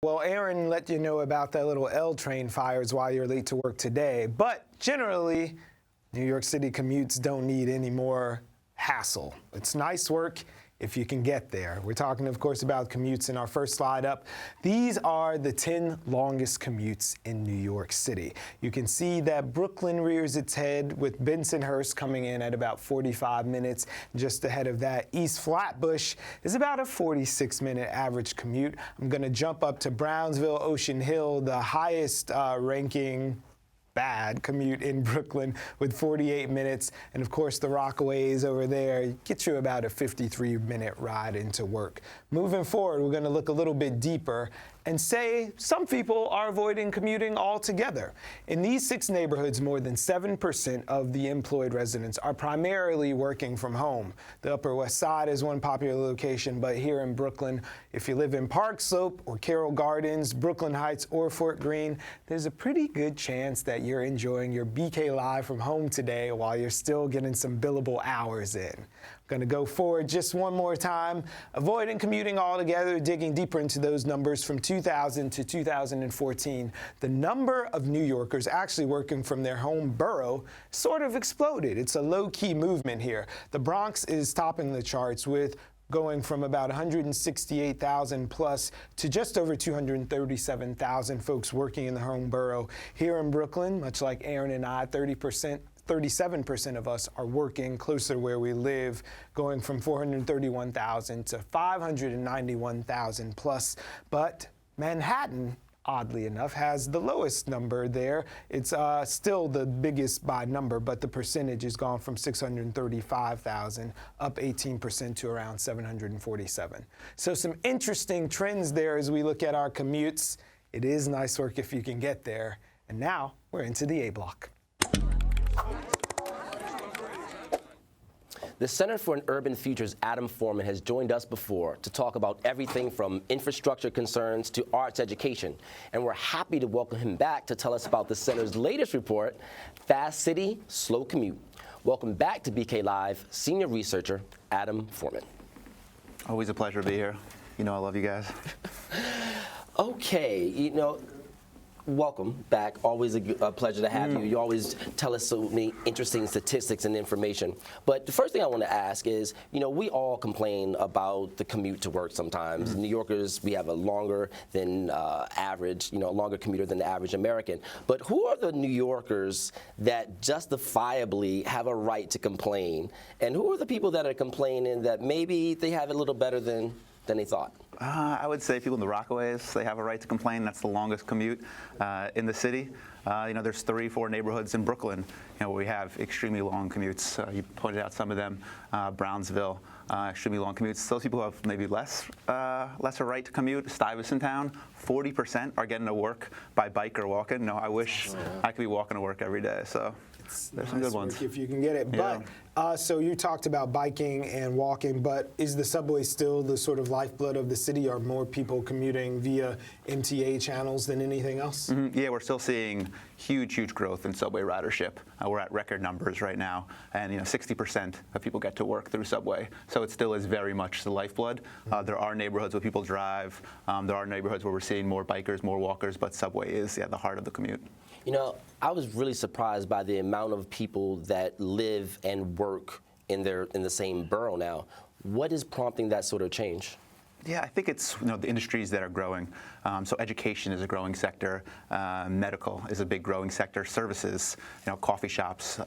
Well, Aaron let you know about that little L train fires while you're late to work today, but generally, New York City commutes don't need any more hassle. It's nice work if you can get there. We're talking, of course, about commutes in our first slide up. These are the 10 longest commutes in New York City. You can see that Brooklyn rears its head with Bensonhurst coming in at about 45 minutes. Just ahead of that, East Flatbush is about a 46-minute average commute. I'm going to jump up to Brownsville, Ocean Hill, the highest ranking bad commute in Brooklyn with 48 minutes. And of course, the Rockaways over there get you about a 53-minute ride into work. Moving forward, we're going to look a little bit deeper and say some people are avoiding commuting altogether. In these 6 neighborhoods, more than 7% of the employed residents are primarily working from home. The Upper West Side is one popular location, but here in Brooklyn, if you live in Park Slope or Carroll Gardens, Brooklyn Heights, or Fort Greene, there's a pretty good chance that you're enjoying your BK Live from home today while you're still getting some billable hours in. Going to go forward just one more time, avoiding commuting altogether, digging deeper into those numbers from 2000 to 2014. The number of New Yorkers actually working from their home borough sort of exploded. It's a low-key movement here. The Bronx is topping the charts with going from about 168,000 plus to just over 237,000 folks working in the home borough. Here in Brooklyn, much like Aaron and I, 37% of us are working closer to where we live, going from 431,000 to 591,000 plus. But Manhattan, oddly enough, has the lowest number there. It's still the biggest by number, but the percentage has gone from 635,000 up 18% to around 747. So some interesting trends there as we look at our commutes. It is nice work if you can get there. And now we're into the A block. The Center for an Urban Future's Adam Foreman has joined us before to talk about everything from infrastructure concerns to arts education. And we're happy to welcome him back to tell us about the center's latest report, Fast City, Slow Commute. Welcome back to BK Live, senior researcher Adam Foreman. Always a pleasure to be here. You know I love you guys. Okay, welcome back. Always a pleasure to have you. You always tell us so many interesting statistics and information. But the first thing I want to ask is, we all complain about the commute to work sometimes. New Yorkers, we have a longer than average, longer commuter than the average American. But who are the New Yorkers that justifiably have a right to complain? And who are the people that are complaining that maybe they have it a little better than they thought? I would say people in the Rockaways, they have a right to complain. That's the longest commute in the city. There's 3-4 neighborhoods in Brooklyn, where we have extremely long commutes. You pointed out some of them, Brownsville, extremely long commutes. Those people who have maybe lesser right to commute. Stuyvesant Town, 40% are getting to work by bike or walking. No, I wish I could be walking to work every day. So there's some good ones. If you can get it. Yeah. But so you talked about biking and walking, but is the subway still the sort of lifeblood of the city? Are more people commuting via MTA channels than anything else? Yeah, we're still seeing huge growth in subway ridership. We're at record numbers right now, and 60% of people get to work through subway. So it still is very much the lifeblood. There are neighborhoods where people drive. There are neighborhoods where we're seeing more bikers, more walkers, but subway is the heart of the commute. I was really surprised by the amount of people that live and work in the same borough now. What is prompting that sort of change? Yeah, I think it's the industries that are growing. So education is a growing sector. Medical is a big growing sector. Services, coffee shops,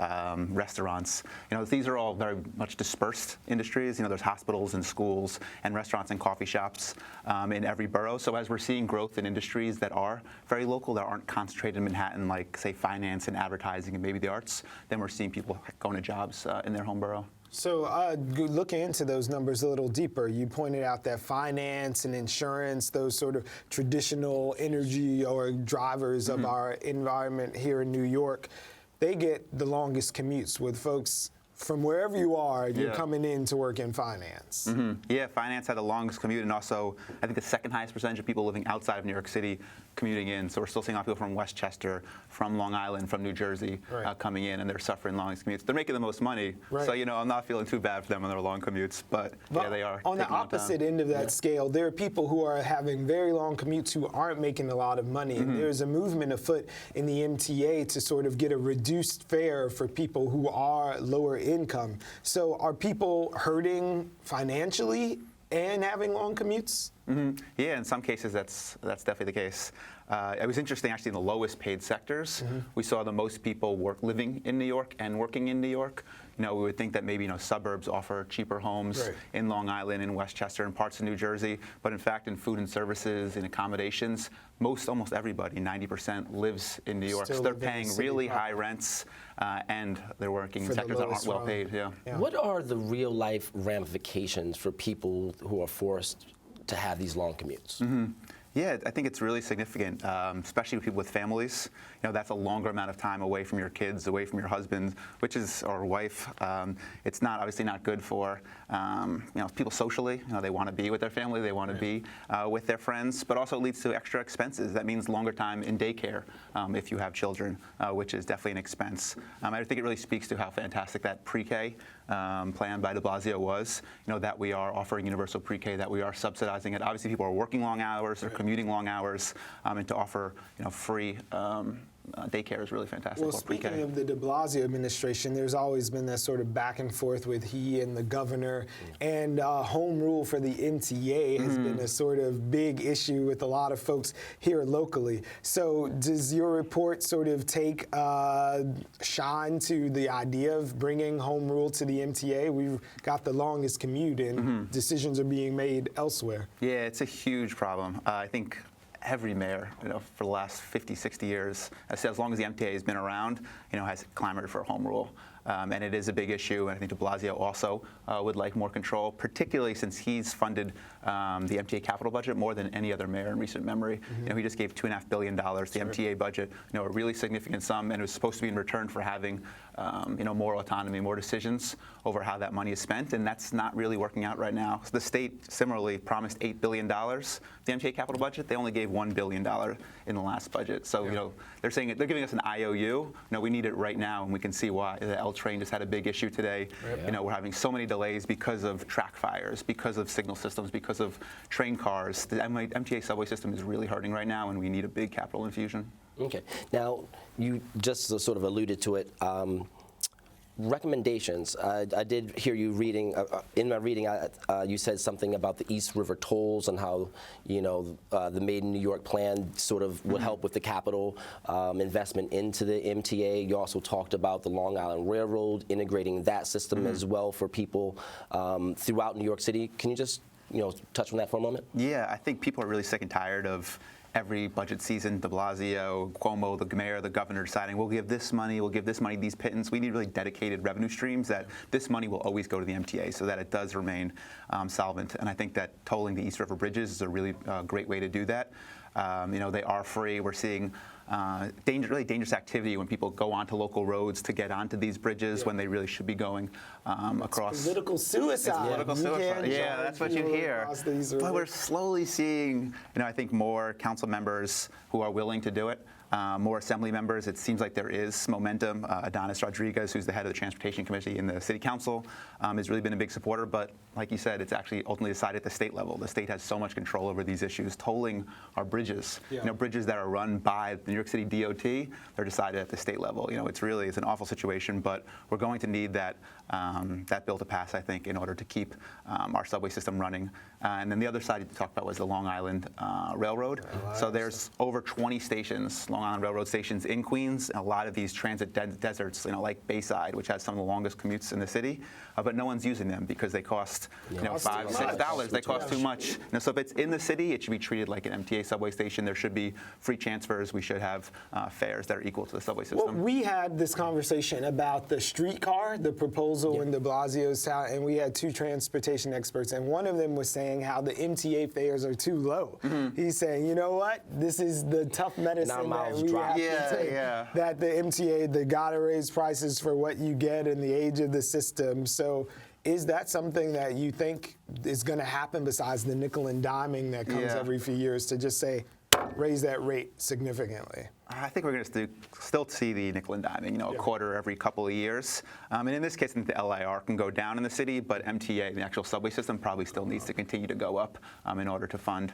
restaurants. These are all very much dispersed industries. There's hospitals and schools and restaurants and coffee shops in every borough. So as we're seeing growth in industries that are very local, that aren't concentrated in Manhattan, like say finance and advertising and maybe the arts, then we're seeing people going to jobs in their home borough. So looking into those numbers a little deeper, you pointed out that finance and insurance, those sort of traditional energy or drivers of our environment here in New York, they get the longest commutes with folks from wherever you are, you're coming in to work in finance. Yeah, finance had the longest commute, and also I think the second highest percentage of people living outside of New York City commuting in. So we're still seeing a lot of people from Westchester, from Long Island, from New Jersey coming in, and they're suffering long commutes. They're making the most money, so I'm not feeling too bad for them on their long commutes, but yeah, they are. On the opposite end of that scale, there are people who are having very long commutes who aren't making a lot of money. And there's a movement afoot in the MTA to sort of get a reduced fare for people who are lower income. So are people hurting financially and having long commutes? Yeah, in some cases that's definitely the case. It was interesting, actually, in the lowest paid sectors, we saw the most people living in New York and working in New York. We would think that maybe suburbs offer cheaper homes in Long Island, in Westchester, and parts of New Jersey. But in fact, in food and services, in accommodations, almost everybody, 90%, lives in New York. So they're paying really high rents, and they're working in sectors that aren't well paid. What are the real life ramifications for people who are forced to have these long commutes? Yeah, I think it's really significant, especially with people with families. That's a longer amount of time away from your kids, away from your husband, or wife. It's obviously not good for people socially. They want to be with their family, they want to be with their friends, but also leads to extra expenses. That means longer time in daycare if you have children, which is definitely an expense. I think it really speaks to how fantastic that pre-K plan by de Blasio was. That we are offering universal pre-K, that we are subsidizing it. Obviously, people are working long hours, they're commuting long hours, and to offer free daycare is really fantastic. Well, speaking of the de Blasio administration, there's always been that sort of back and forth with he and the governor, and home rule for the MTA has been a sort of big issue with a lot of folks here locally. So does your report sort of take shine to the idea of bringing home rule to the MTA? We've got the longest commute, and decisions are being made elsewhere. Yeah, it's a huge problem. I think every mayor, for the last 50, 60 years, as long as the MTA has been around, has clamored for home rule. And it is a big issue, and I think de Blasio also would like more control, particularly since he's funded the MTA capital budget more than any other mayor in recent memory. He just gave $2.5 billion to the MTA budget, a really significant sum, and it was supposed to be in return for having more autonomy, more decisions over how that money is spent, and that's not really working out right now. So the state similarly promised $8 billion the MTA capital budget. They only gave $1 billion in the last budget. So they're saying they're giving us an IOU. We need it right now, and we can see why. The L train just had a big issue today. We're having so many delays because of track fires, because of signal systems, because of train cars. The MTA subway system is really hurting right now, and we need a big capital infusion. Okay. Now, you just sort of alluded to it. Recommendations. I did hear you reading, in my reading, you said something about the East River tolls and how, the Made in New York plan sort of would help with the capital investment into the MTA. You also talked about the Long Island Railroad, integrating that system as well for people throughout New York City. Can you just, touch on that for a moment? Yeah, I think people are really sick and tired of every budget season, de Blasio, Cuomo, the mayor, the governor deciding we'll give this money, these pittance. We need really dedicated revenue streams that this money will always go to the MTA so that it does remain solvent. And I think that tolling the East River bridges is a really great way to do that. They are free. We're seeing really dangerous activity when people go onto local roads to get onto these bridges when they really should be going across. Political suicide. It's political suicide. Yeah, that's what you hear. But we're slowly seeing, I think more council members who are willing to do it. More assembly members. It seems like there is momentum. Adonis Rodriguez, who's the head of the Transportation Committee in the City Council, has really been a big supporter. But like you said, it's actually ultimately decided at the state level. The state has so much control over these issues. Tolling our bridges, bridges that are run by the New York City DOT, they're decided at the state level. It's an awful situation. But we're going to need that bill to pass, I think, in order to keep our subway system running. And then the other side you talked about was the Long Island Railroad. So there's over 20 stations, Long Island Railroad stations in Queens, and a lot of these transit deserts, like Bayside, which has some of the longest commutes in the city, but no one's using them because they cost $5, $6. They cost too much. So if it's in the city, it should be treated like an MTA subway station. There should be free transfers. We should have fares that are equal to the subway system. Well, we had this conversation about the streetcar, the proposal in de Blasio's town, and we had two transportation experts, and one of them was saying how the MTA fares are too low. He's saying, you know what? This is the tough medicine that valves we drop. have to Yeah, take yeah. that the MTA, they gotta raise prices for what you get in the age of the system. So is that something that you think is gonna happen besides the nickel and diming that comes Yeah. every few years to just say, raise that rate significantly? I think we're going to still see the nickel and diming, a quarter every couple of years. And in this case, I think the LIR can go down in the city, but MTA, the actual subway system, probably still needs to continue to go up in order to fund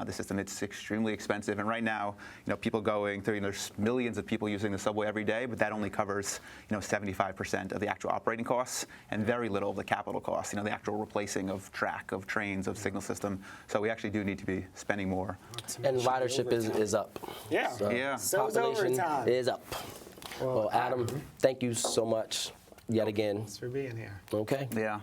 the system. It's extremely expensive. And right now, people going through, there's millions of people using the subway every day, but that only covers, 75% of the actual operating costs and very little of the capital costs, the actual replacing of track, of trains, of signal system. So we actually do need to be spending more. And ridership is up. Yeah. So Yeah. So is population overtime. is up. Well, Adam, thank you so much yet again. Thanks for being here. Okay. Yeah.